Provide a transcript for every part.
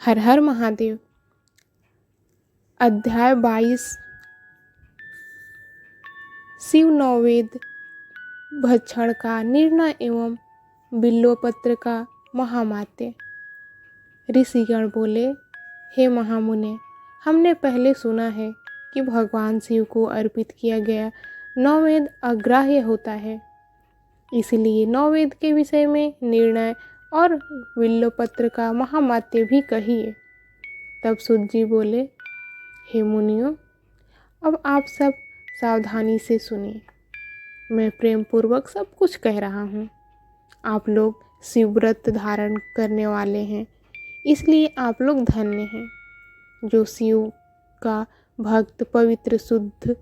हर हर महादेव। अध्याय 22। शिव नववेद भक्षण का निर्णय एवं बिल्वपत्र का महामात्य। ऋषिगण बोले, हे महामुने, हमने पहले सुना है कि भगवान शिव को अर्पित किया गया नववेद अग्राह्य होता है, इसलिए नववेद के विषय में निर्णय और बिल्वपत्र का महामात्य भी कहिए। तब सूत जी बोले, हे मुनियों, अब आप सब सावधानी से सुनिए। मैं प्रेम पूर्वक सब कुछ कह रहा हूँ। आप लोग शिव व्रत धारण करने वाले हैं, इसलिए आप लोग धन्य हैं। जो शिव का भक्त पवित्र शुद्ध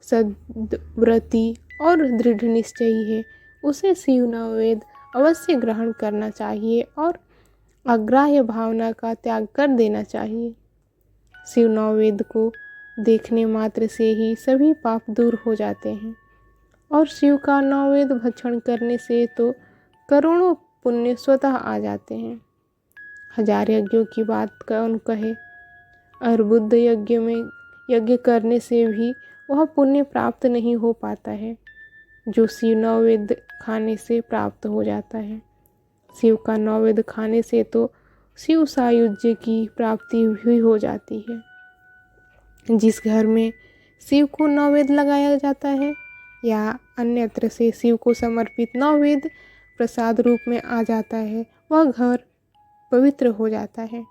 सद्व्रती और दृढ़ निश्चयी है, उसे शिव नववेद अवश्य ग्रहण करना चाहिए और अग्राह्य भावना का त्याग कर देना चाहिए। शिव नववेद को देखने मात्र से ही सभी पाप दूर हो जाते हैं और शिव का नववेद भक्षण करने से तो करोड़ों पुण्य स्वतः आ जाते हैं। हजार यज्ञों की बात कौन कहे, अर्बुद यज्ञ में यज्ञ करने से भी वह पुण्य प्राप्त नहीं हो पाता है जो शिव नववेद खाने से प्राप्त हो जाता है। शिव का नववेद खाने से तो शिव सायुज्य की प्राप्ति भी हो जाती है। जिस घर में शिव को नववेद लगाया जाता है या अन्यत्र से शिव को समर्पित नववेद प्रसाद रूप में आ जाता है, वह घर पवित्र हो जाता है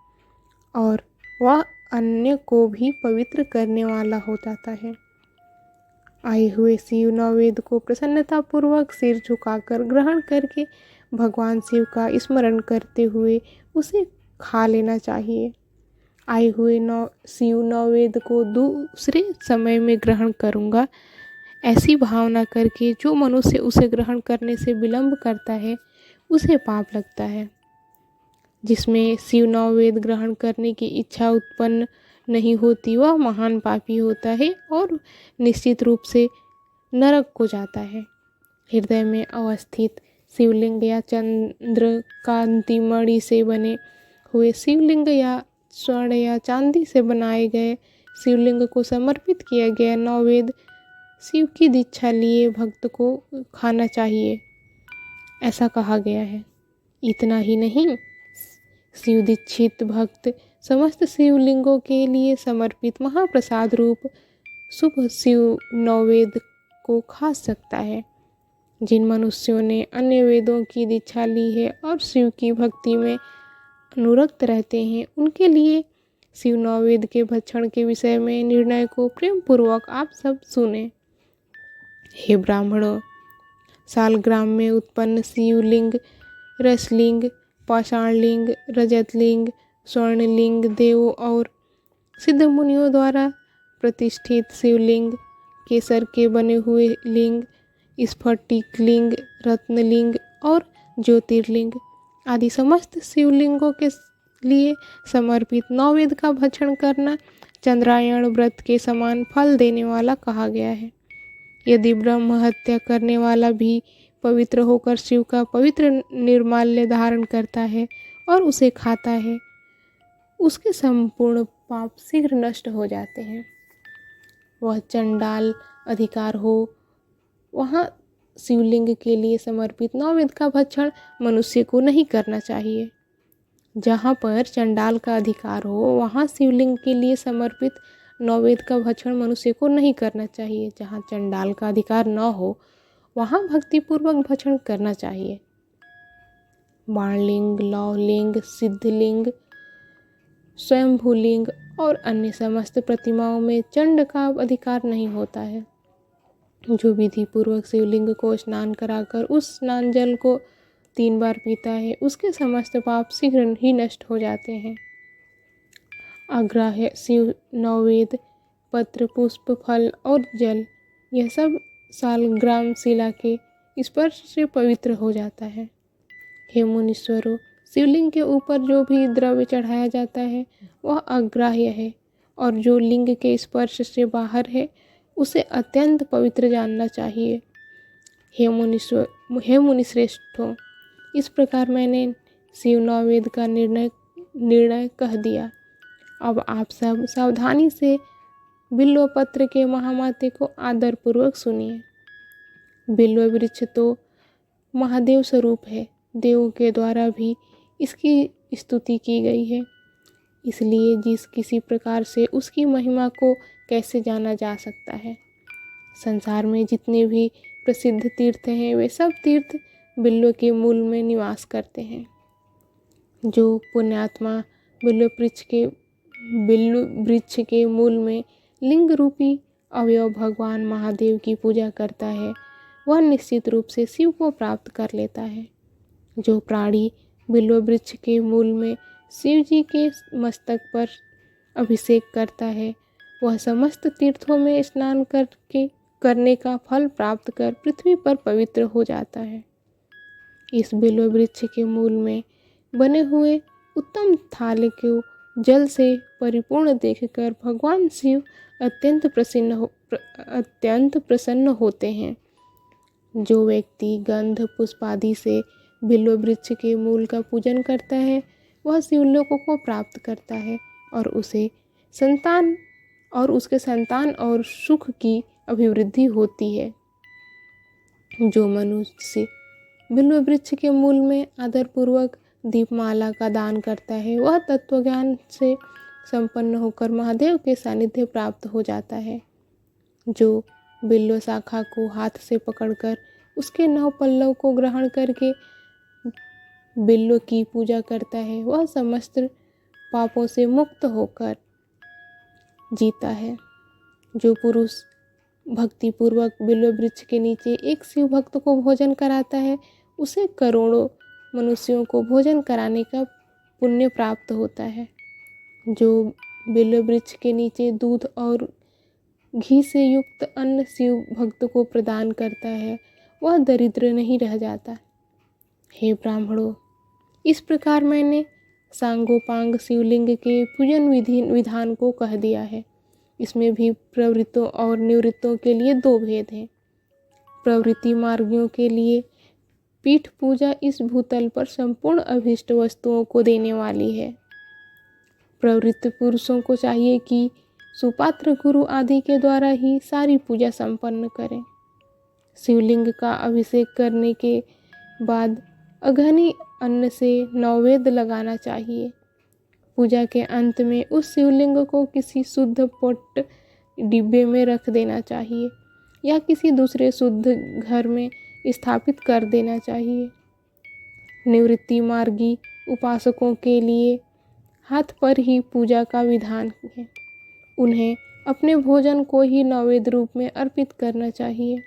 और वह अन्य को भी पवित्र करने वाला हो जाता है। आए हुए शिव नववेद को प्रसन्नतापूर्वक सिर झुकाकर ग्रहण करके भगवान शिव का स्मरण करते हुए उसे खा लेना चाहिए। आए हुए शिव नववेद को दूसरे समय में ग्रहण करूँगा, ऐसी भावना करके जो मनुष्य उसे ग्रहण करने से विलंब करता है, उसे पाप लगता है। जिसमें शिव नववेद ग्रहण करने की इच्छा उत्पन्न नहीं होती, वह महान पापी होता है और निश्चित रूप से नरक को जाता है। हृदय में अवस्थित शिवलिंग या चंद्र कांति मणि से बने हुए शिवलिंग या स्वर्ण या चांदी से बनाए गए शिवलिंग को समर्पित किया गया नववेद शिव की दीक्षा लिए भक्त को खाना चाहिए, ऐसा कहा गया है। इतना ही नहीं, शिव दीक्षित भक्त समस्त शिवलिंगों के लिए समर्पित महाप्रसाद रूप शुभ शिव नववेद को खा सकता है। जिन मनुष्यों ने अन्य वेदों की दीक्षा ली है और शिव की भक्ति में अनुरक्त रहते हैं, उनके लिए शिव नववेद के भक्षण के विषय में निर्णय को प्रेम पूर्वक आप सब सुने। हे ब्राह्मणों, सालग्राम में उत्पन्न शिवलिंग, रसलिंग, पाषाणलिंग, रजतलिंग, स्वर्णलिंग, देवों और सिद्ध मुनियों द्वारा प्रतिष्ठित शिवलिंग, केसर के बने हुए लिंग, स्फटिक लिंग, रत्नलिंग और ज्योतिर्लिंग आदि समस्त शिवलिंगों के लिए समर्पित नववेद का भक्षण करना चंद्रायण व्रत के समान फल देने वाला कहा गया है। यदि ब्रह्म हत्या करने वाला भी पवित्र होकर शिव का पवित्र निर्माल्य धारण करता है और उसे खाता है, उसके संपूर्ण पाप शीघ्र नष्ट हो जाते हैं। वह चंडाल अधिकार हो, वहाँ शिवलिंग के लिए समर्पित नववेद का भक्षण मनुष्य को नहीं करना चाहिए। जहाँ पर चंडाल का अधिकार हो, वहाँ शिवलिंग के लिए समर्पित नववेद का भक्षण मनुष्य को नहीं करना चाहिए। जहाँ चंडाल का अधिकार न हो, वहाँ भक्तिपूर्वक भक्षण करना चाहिए। बाणलिंग, लौहलिंग, सिद्धलिंग, स्वयंभूलिंग और अन्य समस्त प्रतिमाओं में चंड का अधिकार नहीं होता है। जो विधि पूर्वक शिवलिंग को स्नान कराकर उस स्नान जल को 3 बार पीता है, उसके समस्त पाप शीघ्र ही नष्ट हो जाते हैं। अग्राह्य शिव नववेद पत्र, पुष्प, फल और जल, यह सब सालग्राम शिला के स्पर्श से पवित्र हो जाता है। हे मुनीश्वरों, शिवलिंग के ऊपर जो भी द्रव्य चढ़ाया जाता है वह अग्राह्य है और जो लिंग के स्पर्श से बाहर है उसे अत्यंत पवित्र जानना चाहिए। हे मुनिश्रेष्ठों, इस प्रकार मैंने शिव नववेद का निर्णय निर्णय कह दिया। अब आप सब सावधानी से बिल्वपत्र के महामाते को आदरपूर्वक सुनिए। बिल्व वृक्ष तो महादेव स्वरूप है, देवों के द्वारा भी इसकी स्तुति की गई है। इसलिए जिस किसी प्रकार से उसकी महिमा को कैसे जाना जा सकता है। संसार में जितने भी प्रसिद्ध तीर्थ हैं वे सब तीर्थ बिल्व के मूल में निवास करते हैं। जो पुण्यात्मा बिल्व वृक्ष के मूल में लिंग रूपी अवयव भगवान महादेव की पूजा करता है वह निश्चित रूप से शिव को प्राप्त कर लेता है। जो प्राणी बिल्व वृक्ष के मूल में शिव जी के मस्तक पर अभिषेक करता है वह समस्त तीर्थों में स्नान करने का फल प्राप्त कर पृथ्वी पर पवित्र हो जाता है। इस बिल्व वृक्ष के मूल में बने हुए उत्तम थाल को जल से परिपूर्ण देखकर भगवान शिव अत्यंत प्रसन्न होते हैं। जो व्यक्ति गंध पुष्प आदि से बिल्व वृक्ष के मूल का पूजन करता है वह शिवलोक को प्राप्त करता है और उसके संतान और सुख की अभिवृद्धि होती है। जो मनुष्य बिल्व वृक्ष के मूल में आदरपूर्वक दीपमाला का दान करता है वह तत्वज्ञान से संपन्न होकर महादेव के सानिध्य प्राप्त हो जाता है। जो बिल्व शाखा को हाथ से पकड़कर उसके 9 पल्लव को ग्रहण करके बिल्व की पूजा करता है वह समस्त पापों से मुक्त होकर जीता है। जो पुरुष भक्तिपूर्वक बिल्व वृक्ष के नीचे एक शिव भक्त को भोजन कराता है उसे करोड़ों मनुष्यों को भोजन कराने का पुण्य प्राप्त होता है। जो बिल्व वृक्ष के नीचे दूध और घी से युक्त अन्न शिव भक्त को प्रदान करता है वह दरिद्र नहीं रह जाता। हे ब्राह्मणों, इस प्रकार मैंने सांगोपांग शिवलिंग के पूजन विधान को कह दिया है। इसमें भी प्रवृत्तों और निवृत्तों के लिए 2 भेद हैं। प्रवृत्ति मार्गियों के लिए पीठ पूजा इस भूतल पर संपूर्ण अभीष्ट वस्तुओं को देने वाली है। प्रवृत्त पुरुषों को चाहिए कि सुपात्र गुरु आदि के द्वारा ही सारी पूजा संपन्न करें। शिवलिंग का अभिषेक करने के बाद अघनी अन्न से नैवेद्य लगाना चाहिए। पूजा के अंत में उस शिवलिंग को किसी शुद्ध पट डिब्बे में रख देना चाहिए या किसी दूसरे शुद्ध घर में स्थापित कर देना चाहिए। निवृत्ति मार्गी उपासकों के लिए हाथ पर ही पूजा का विधान है। उन्हें अपने भोजन को ही नैवेद्य रूप में अर्पित करना चाहिए।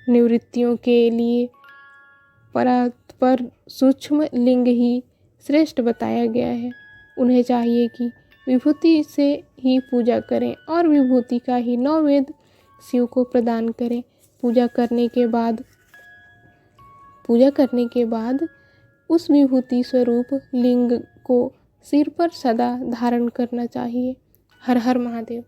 निवृत्तियों के लिए पर सूक्ष्म लिंग ही श्रेष्ठ बताया गया है। उन्हें चाहिए कि विभूति से ही पूजा करें और विभूति का ही नैवेद्य शिव को प्रदान करें। पूजा करने के बाद उस विभूति स्वरूप लिंग को सिर पर सदा धारण करना चाहिए। हर हर महादेव।